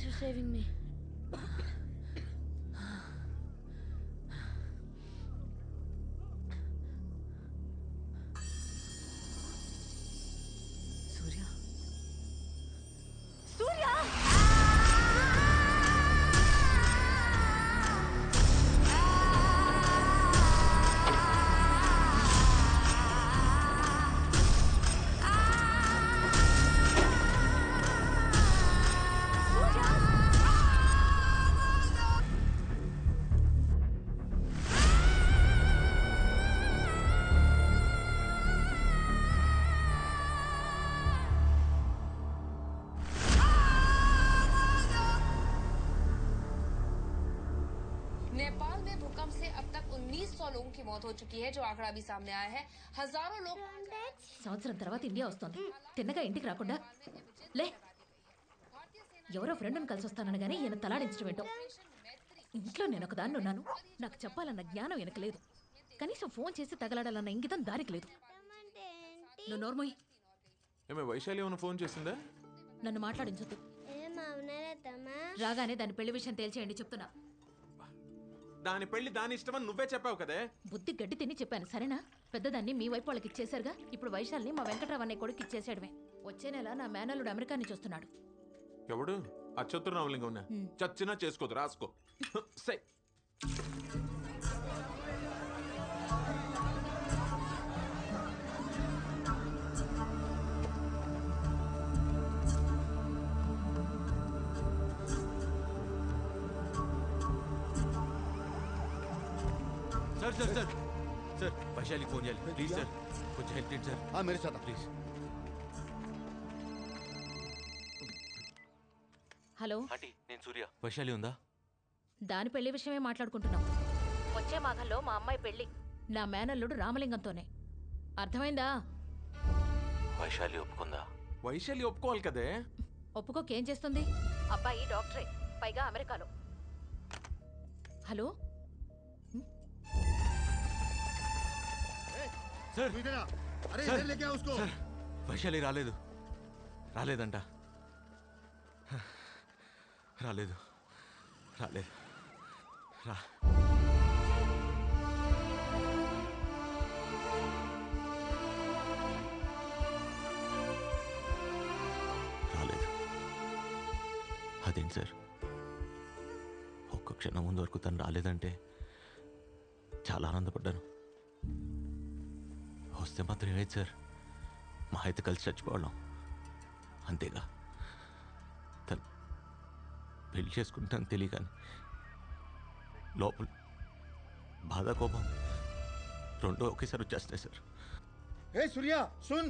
for saving me. Surya. Surya! Nepal में भूकंप से अब तक 1900 लोगों की मौत हो चुकी है, जो आंकड़ा भी सामने आया है. हजारों लोग సంవత్సరం తర్వాత ఇండియా వస్తోంది. తిన్నగా ఇంటికి రాకుండా లే. ఎవరో ఫ్రెండ్ని కలిసి వస్తానని ఈయన తలాడించడం ఏంటో. ఇంట్లో నేను ఒకదాన్ని ఉన్నాను. నాకు చెప్పాలన్న జ్ఞానం వెనక లేదు. కనీసం ఫోన్ చేసి తగలాడాలన్న ఇంగితం దారికి లేదు. నువ్వు నోర్మోయ్. ఏమే వైశాలి ఏమైనా ఫోన్ చేసిందా? నన్ను మాట్లాడించొద్దు. రాగానే దాని పెళ్లి విషయం తేల్చేయండి చెప్తున్నా. దాని పెళ్లి దాని ఇష్టమని నువ్వే చెప్పావు కదే. బుద్ధి గడ్డి తిని చెప్పాను సరేనా? పెద్దదాన్ని మీ వైపు వాళ్ళకి ఇచ్చేశారుగా. ఇప్పుడు వైశాల్ని మా వెంకట్రావు అనే కొడుకు ఇచ్చేసాడమే. వచ్చే నెల నా మేనల్లుడు అమెరికా నుంచి వస్తున్నాడు. ఎవడు? ఆ చతుర్నామలింగం ఉన్నా చచ్చినా చేసుకోదు, రాసుకో. సై sir sir sir sir Vaishali phone చేయాలి ప్లీజ్ सर कुछ हेल्प नीड सर हां मेरे साथ प्लीज. హలో ఆంటీ నేను సూర్య. వైశాలి ఉందా? దాని పెళ్లి విషయమే మాట్లాడుకుంటున్నాం. వచ్చే మాఘంలో మా అమ్మాయి పెళ్లి నా మేనల్లుడు రామలింగంతోనే. అర్థమైందా? వైశాలి ఒప్పుకుందా? వైశాలి ఒప్పుకోవాలి కదే. ఒప్పుకోకేం చేస్తుంది? అబ్బాయి డాక్టరే, పైగా అమెరికాలో. హలో सर अरे सर, इधर लेके आओ उसको. सर వైశాలి రాలేదంట. రాలేదు రా. రాలేదు. అదేంటి సార్, ఒక్క క్షణం ముందు వరకు తను రాలేదంటే చాలా ఆనందపడ్డాను. వస్తే మాత్రం ఏమైంది సార్, మా అయితే కలిసి చచ్చిపోవడం అంతేగా. తను పెళ్లి చేసుకుంటాను తెలియగాని లోపల బాధ కోపం రెండో ఒకేసారి వచ్చేస్తున్నాయి sir. A Surya soon.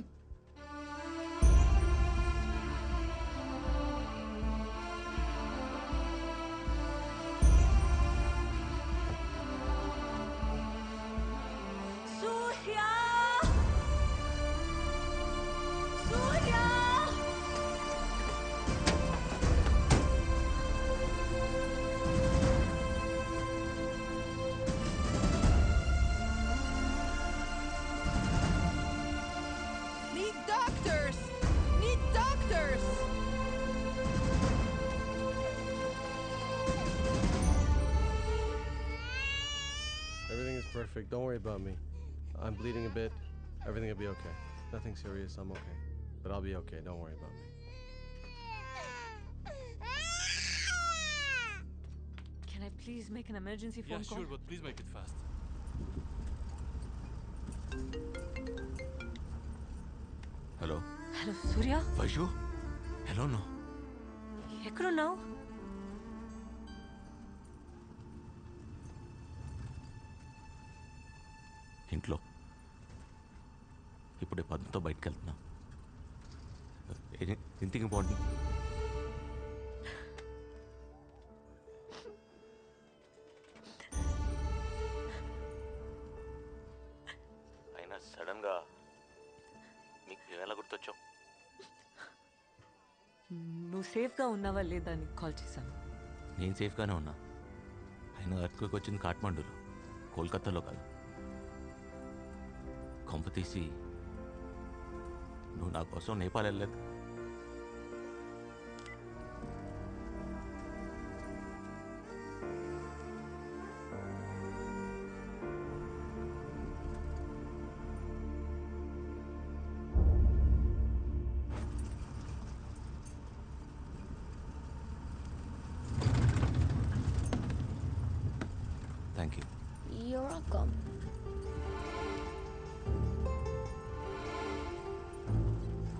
Everything is perfect. Don't worry about me. I'm bleeding a bit. Everything will be okay. Nothing serious. I'm okay. But I'll be okay. Don't worry about me. Can I please make an emergency phone call? Sure, but please make it fast. Hello hello Surya. Vaishu hello. No ఎక్కడున్నావు? ఇంట్లో. ఇప్పుడే పద్మతో బయటకు వెళ్తున్నా. Anything important? అయినా సడన్గా మీకు ఎలా గుర్తొచ్చావు? నువ్వు సేఫ్గా ఉన్నావా లేదా అని కాల్ చేశాను. నేను సేఫ్గానే ఉన్నా. అయినా ఎర్త్క్వేక్ వచ్చింది కాఠ్మండూలో, కోల్కతాలో కాదు. కొంప తీసి నువ్వు నా కోసం నేపాల్ వెళ్ళలేదు? Thank you. You're welcome.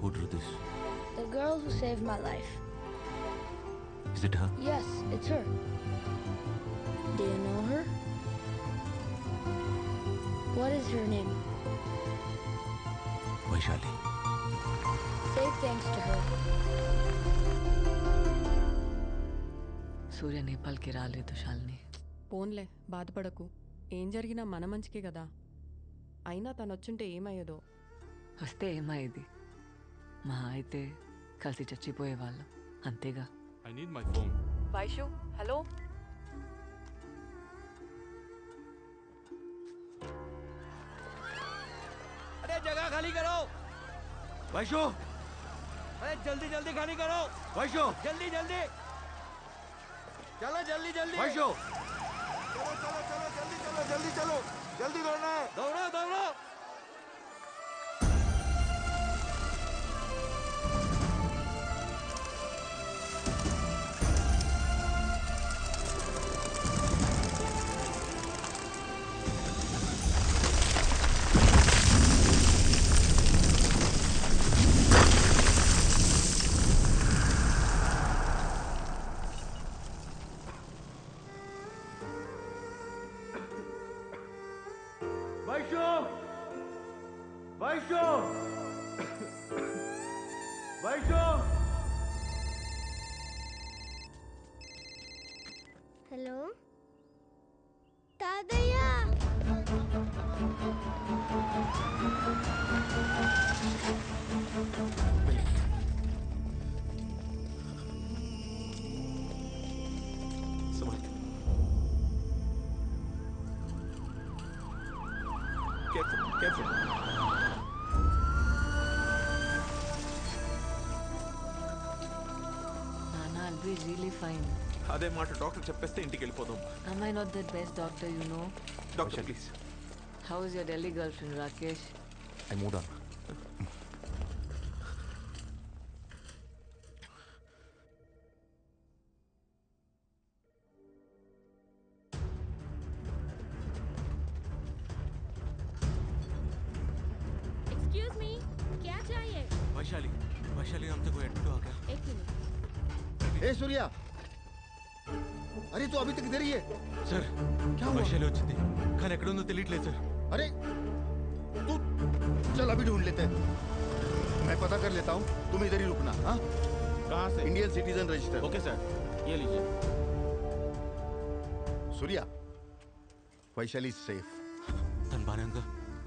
Who Drew this? The girl who saved my life. Is it her? Yes, it's her. Do you know her? What is her name? Vaishali. Say thanks to her. సూర్య నేపాల్కి రాలేదు శాలిని. పోన్లే, బాధపడకు. ఏం జరిగినా మన మంచికే కదా. అయినా తను వచ్చుంటే ఏమయ్యేదో. వస్తే ఏమయ్యేది? మా అయితే కలిసి చచ్చిపోయేవాళ్ళం, అంతేగా. I need my phone. Vaishu, hello. अरे जगह खाली करो वैशु. अरे जल्दी जल्दी खाली करो वैशु. जल्दी जल्दी चलो जल्दी जल्दी वैशु. चलो चलो चलो जल्दी चलो जल्दी चलो जल्दी दौड़ना है दौड़ो दौड़ो. वैशु वैशु वैशु Hello? Tadaya! संभाल केयरफुल केयरफुल. నాన్న, I'll be really fine. అదే మాట డాక్టర్ చెప్పేస్తే ఇంటికి వెళ్ళిపోదాం. Am I not the best doctor you know? Doctor please. How is your Delhi girlfriend, Rakesh? I moved on. Excuse me, क्या चाहिए? वैशाली वैशाली नाम से कोई एडमिट हुआ क्या? एक मिनट. ए सूर्या अरे तू अभी तक इधर ही है. సార్ क्या हुआ? వైశాలి వచ్చింది కానీ ఎక్కడ ఉందో తెలియట్లేదు సార్. अरे तू चल अभी ढूंढ लेते हैं. मैं पता कर लेता हूँ, तुम इधर ही रुकना. हाँ, कहाँ से? Indian citizen register. Okay sir, ये लीजिए. सूर्या वैशाली सेफ. తను బానే ఉందా?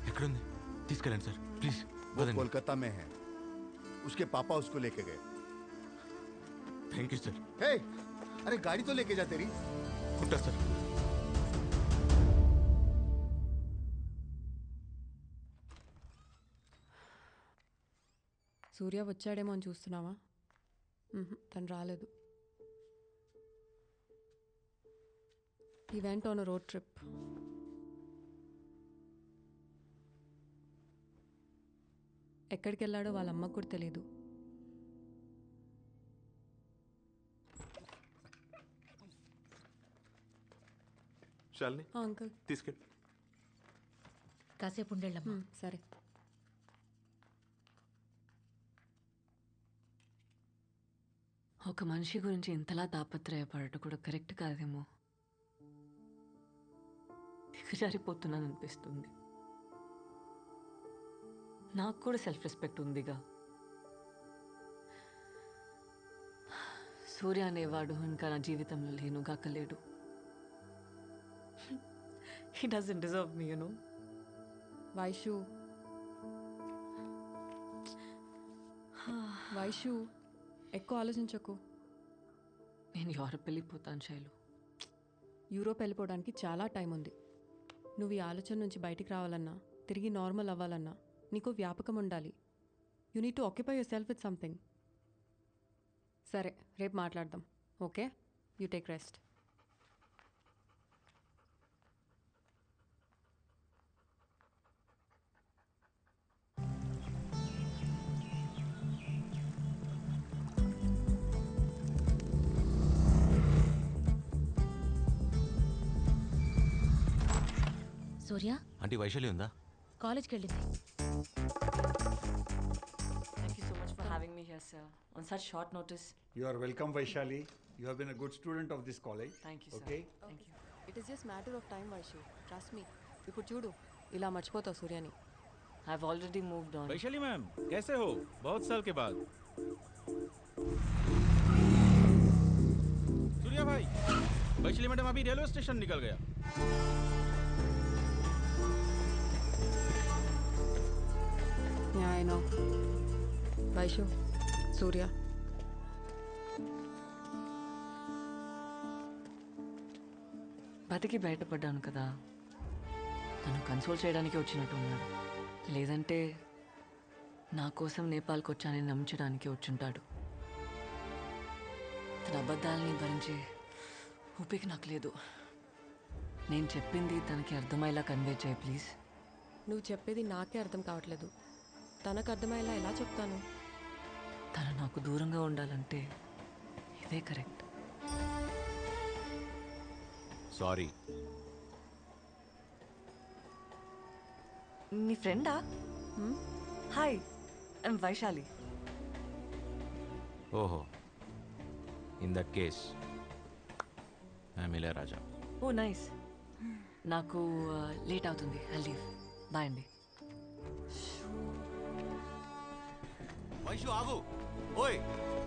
ఎక్కడుంది? తీసుకెళ్ళండి సార్ ప్లీజ్. वो कोलकाता में है. उसके पापा उसको लेके गए. Thank you sir. हे, अरे गाड़ी तो लेके जा तेरी. ఉంటా సార్. సూర్య వచ్చాడేమో అని చూస్తున్నావా? తను రాలేదు. He went on a road trip. ఎక్కడికి వెళ్ళాడో వాళ్ళ అమ్మకు కూడా తెలియదు. శాలిని అంకుల్, తీసుకెళ్ళి. కాసేపు ఉండేళ్ళమ్మా. సరే. ఒక మనిషి గురించి ఇంతలా తాపత్రయపడటం కూడా కరెక్ట్ కాదేమో. దిగజారిపోతున్నాను అనిపిస్తుంది. నాకు కూడా సెల్ఫ్ రెస్పెక్ట్ ఉందిగా. సూర్య అనేవాడు ఇంకా నా జీవితంలో లేనుగాకలేడు. He doesn't deserve me, you know. Vaishu, Vaishu, ఎక్కువ ఆలోచించకు. నేను యూరప్ వెళ్ళిపోతాను శైలు. యూరోప్ వెళ్ళిపోవడానికి చాలా టైం ఉంది. నువ్వు ఈ ఆలోచన నుంచి బయటికి రావాలన్నా, తిరిగి నార్మల్ అవ్వాలన్నా నీకు వ్యాపకం ఉండాలి. You need to occupy your self with something. సరే, రేపు మాట్లాడదాం. Okay, you take rest. Surya aunty Vaishali ఉందా? కాలేజ్కి వెళ్ళింది. Thank you so much for having me here, sir. On such short notice. You are welcome, Vaishali. You have been a good student of this college. Thank you, sir. Okay. Thank you. It is just matter of time Vaishu, trust me. ఇప్పుడు చూడు, ఇలా మర్చిపోతావు సూర్యని. I've already moved on. Vaishali ma'am कैसे हो? बहुत साल के बाद. सूर्या भाई, वैशाली मैडम अभी रेलवे स्टेशन निकल गया. Yeah, I know. వైషు, సూర్య. బతికి బయటపడ్డాను కదా, తను కన్సోల్ చేయడానికి వచ్చినట్టున్నాడు. లేదంటే నా కోసం నేపాల్కి వచ్చానని నమ్మించడానికి వచ్చుంటాడు. తన అబద్ధాలని భరించే ఊపిక నాకు లేదు. నేను చెప్పింది తనకి అర్థమయ్యేలా కన్వే చేయి ప్లీజ్. నువ్వు చెప్పేది నాకే అర్థం కావట్లేదు. తనకు అర్థమయ్యేలా ఎలా చెప్తాను? తను నాకు దూరంగా ఉండాలంటే ఇదే కరెక్ట్. సారీ. నీ ఫ్రెండా? Hi, I'm Vaishali. ఓహో, in that case I'm Ilayaraja. Oh nice. నాకు లేట్ అవుతుంది, ఐ లీవ్. బాయ్ అండి. వైషు ఆగు. ఓయ్,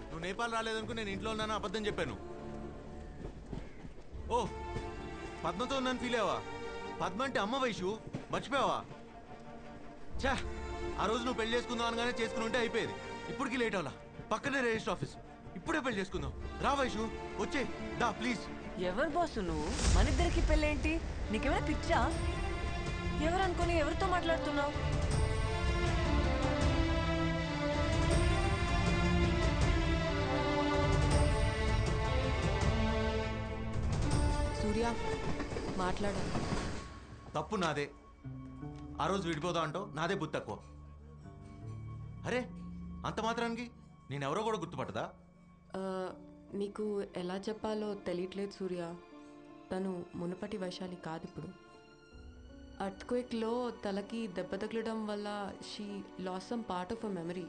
నువ్వు నేపాల్ రాలేదనుకో నేను ఇంట్లో ఉన్నాను అబద్ధం చెప్పాను. ఓ, పద్మతో ఉన్నాను ఫీల్ అయ్యావా? పద్మ అంటే అమ్మ వైషు, మర్చిపోయావా? చా, ఆ రోజు నువ్వు పెళ్లి చేసుకుందాం అనగానే చేసుకుని ఉంటే అయిపోయేది. ఇప్పటికీ లేట్ అవలా, పక్కనే రిజిస్టర్ ఆఫీస్. ఇప్పుడే పెళ్లి చేసుకుందాం. రా వైషు, వచ్చే దా ప్లీజ్. ఎవరు బాసు నువ్వు? మన ఇద్దరికి పెళ్ళేంటి? నీకేమైనా పిచ్చా? ఎవరు అనుకుని ఎవరితో మాట్లాడుతున్నావు? సూర్య, మాట్లాడాలి. తప్పు నాదే. ఆ రోజు విడిపోదా అంటో నాదే బుద్ధి తక్కువ. అరే, అంత మాత్రానికి నేనెవరో కూడా గుర్తుపట్టదా? నీకు ఎలా చెప్పాలో తెలియట్లేదు సూర్య. తను మునుపటి వైశాలి కాదు ఇప్పుడు. అర్త్క్వేక్లో తలకి దెబ్బ తగలడం వల్ల she lost some part of a memory.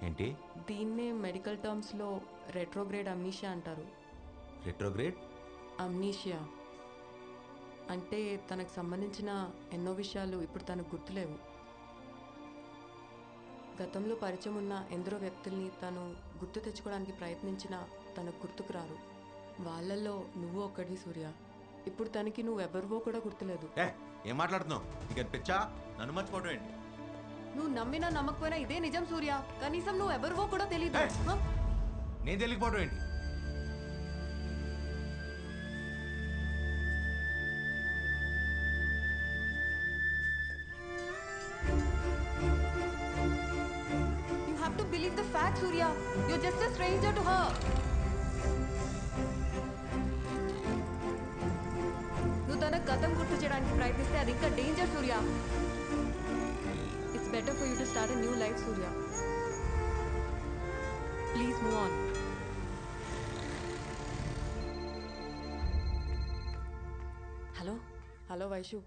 ఏంటి? దీన్నే మెడికల్ టర్మ్స్లో రెట్రోగ్రేడ్ అమ్నీషియా అంటారు. రెట్రోగ్రేడ్ అమ్నీషియా అంటే తనకు సంబంధించిన ఎన్నో విషయాలు ఇప్పుడు తనకు గుర్తులేవు. గతంలో పరిచయం ఉన్న ఎందరో వ్యక్తుల్ని తను గుర్తు తెచ్చుకోవడానికి ప్రయత్నించినా తనకు గుర్తుకు రారు. వాళ్ళల్లో నువ్వు ఒక్కడి సూర్య. ఇప్పుడు తనకి నువ్వెవరివో కూడా గుర్తులేదు. ఏం మాట్లాడుతున్నావు? ఇక పిచ్చా, నన్ను మర్చిపోవటం ఏంటి? నువ్వు నమ్మినా నమ్మకపోయినా ఇదే నిజం సూర్య. కనీసం నువ్వు ఎవరివో కూడా తెలియదు. నేను తెలియకపోవడం ఏంటి? You have to believe the fact, Surya. You're just a stranger to her. నువ్వు తన గతం గుర్తు చేయడానికి ప్రయత్నిస్తే అది ఇంకా danger Surya. It's better for you to start a new life Surya. Please move on. Hello. Hello Vaishu,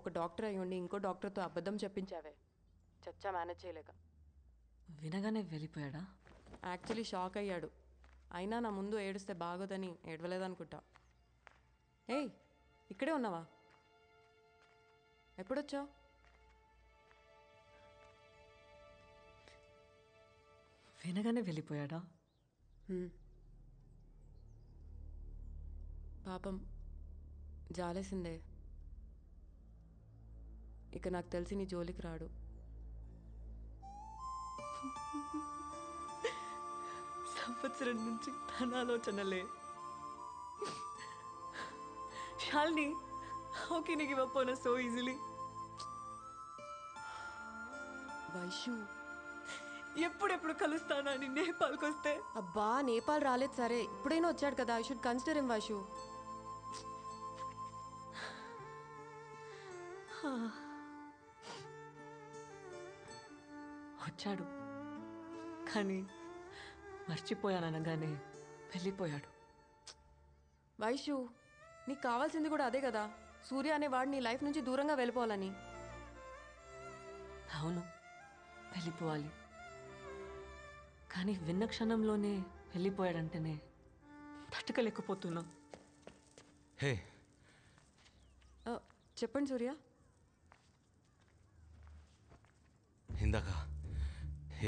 ఒక డాక్టర్ అయి ఉండి ఇంకో డాక్టర్తో అబద్ధం చెప్పించావే. చచ్చా మేనేజ్ చేయలేక. వినగానే వెళ్ళిపోయాడా? యాక్చువల్లీ షాక్ అయ్యాడు. అయినా నా ముందు ఏడుస్తే బాగోదని ఏడవలేదనుకుంటా. ఏయ్, ఇక్కడే ఉన్నావా? ఎప్పుడొచ్చావు? వినగానే వెళ్ళిపోయాడా? పాపం, జాలేసిందే. ఇక నాకు తెలిసి నీ జోలికి రాడు. సంవత్సరం నుంచి తన ఆలోచనలే. Shalini, how can you give up on us so easily? Vaishu, ఎప్పుడెప్పుడు కలుస్తానా అని నేపాల్కి వస్తే? అబ్బా, నేపాల్ రాలేదు సరే, ఇప్పుడైనా వచ్చాడు కదా. I should consider him Vaishu. వచ్చాడు, కానీ మర్చిపోయాననగానే వెళ్ళిపోయాడు. వైషు, నీకు కావాల్సింది కూడా అదే కదా, సూర్య అనే వాడు నీ లైఫ్ నుంచి దూరంగా వెళ్ళిపోవాలని. అవును, వెళ్ళిపోవాలి. కానీ విన్న క్షణంలోనే వెళ్ళిపోయాడంటేనే తట్టుకోలేకపోతున్నా. హే చెప్పండి సూర్య. ఇందాక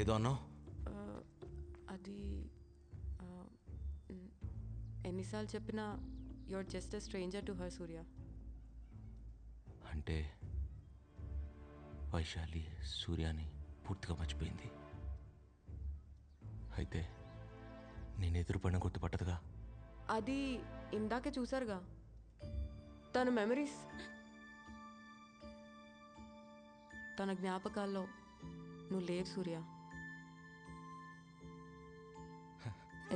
ఏదో అన్నావు. అది ఎన్నిసార్లు చెప్పినా your just a stranger to her Surya. అంటే వైశాలి సూర్యాని పూర్తిగా మర్చిపోయింది. అయితే నేను ఎదురుపడిన గుర్తుపట్టదుగా. అది ఇందాకే చూసారుగా, తన మెమరీస్, తన జ్ఞాపకాల్లో నువ్వు లేవు సూర్య.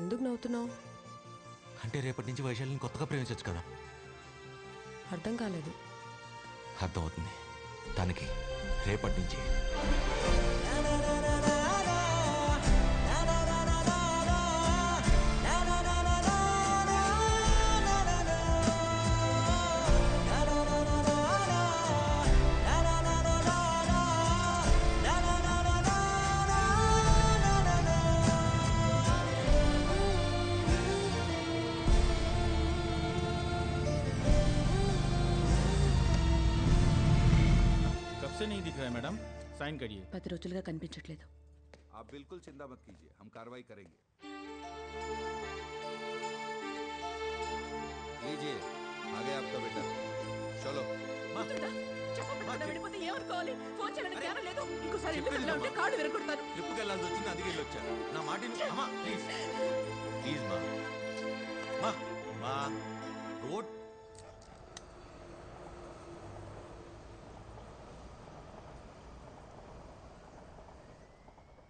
ఎందుకు నవ్వుతున్నావు? అంటే రేపటి నుంచి వైశాలిని కొత్తగా ప్రేమించవచ్చు కదా. అర్థం కాలేదు. అర్థమవుతుంది తనకి రేపటి నుంచి. नहीं दिख रहा है मैडम, साइन करिए. 10 రోజులుగా కనిపించట్లేదు. आप बिल्कुल चिंता मत कीजिए, हम कार्रवाई करेंगे. लीजिए आ गया आपका बेटा. चलो. ట్రిప్కి వెళ్ళాల్సి వచ్చింది, అందుకే వచ్చా. నా మాట అమ్మా ప్లీజ్ ప్లీజ్ మా రోడ్